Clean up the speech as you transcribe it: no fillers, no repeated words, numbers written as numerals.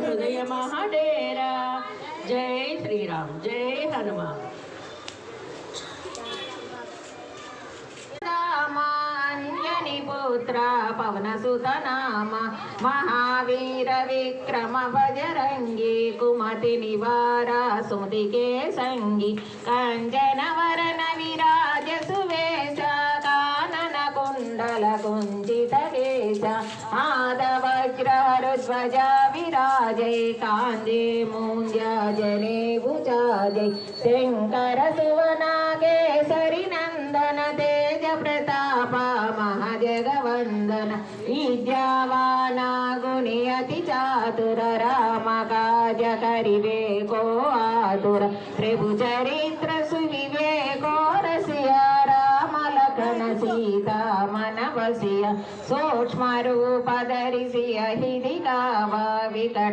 हृदय महाडेरा। जय श्री राम, जय हनुमान। पुत्र पवन सुत नाम महावीर विक्रम बजरंगी कुमति निवारा सुमति के संगी कंचन वरन विराज सुवेश कानन कुंडल कुंचित केश आदवज्रहरुध्वजा विराजै कांजे मूंजा जने भुजाजै शंकर सुवना केसरी नंदन तेज प्रताप महाजगवंदन विद्यावाना गुणी अति चातुर राम काज करिवे को आतुर प्रभु चरित्र सुविवेको रसिया राम लखन सीता मन बसिया सूक्ष्म रूप धरिसिया हिरि गावा विकट